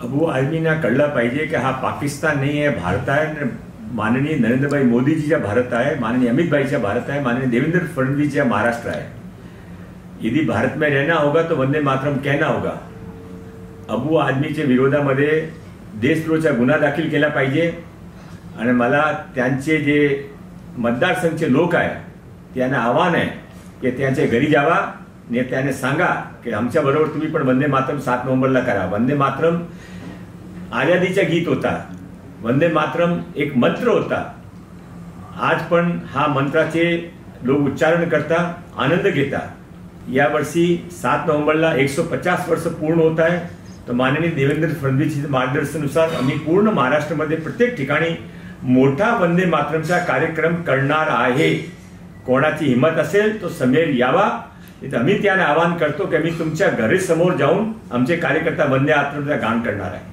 अबू आदमींना कळलं पाहिजे की हा पाकिस्तान नहीं है, भारत आहे। माननीय नरेंद्र भाई मोदी जी का भारत है, माननीय अमित भाई का भारत है, माननीय देवेंद्र फडणवीस जी का महाराष्ट्र है। यदि भारत में रहना होगा तो वंदे मातरम कहना होगा। अबू आदमीच्या विरोधामध्ये देशद्रोहाचा गुन्हा दाखल केला पाहिजे आणि मला त्यांचे जे मतदारसंघचे लोक आहे त्यांना आव्हान आहे की त्यांच्या घरी जावा आणि त्यांना सांगा की आमच्या बरोबर तुम्ही पण वंदे मातरम 7 नोव्हेंबरला करा। वंदे मातरम आजादीचा गीत होता, वंदे मातरम एक मंत्र होता। आज पण हा मंत्राचे लोक उच्चारण करता, आनंद घेता। या वर्षी 7 नोव्हेंबरला 150 वर्ष पूर्ण होत आहे। तो माननीय देवेंद्र फडणवीस मार्गदर्शनानुसार आम्ही पूर्ण महाराष्ट्रामध्ये प्रत्येक ठिकाणी मोठा वंदे मातरमचा कार्यक्रम करणार आहे। कोणाची हिम्मत असेल तो समेर यावा। इथे आम्ही त्यांना आवाहन करतो की आम्ही तुमच्या घरी समोर जाऊन आमचे कार्यकर्ता वंदे मातरमचा गान करणार आहे।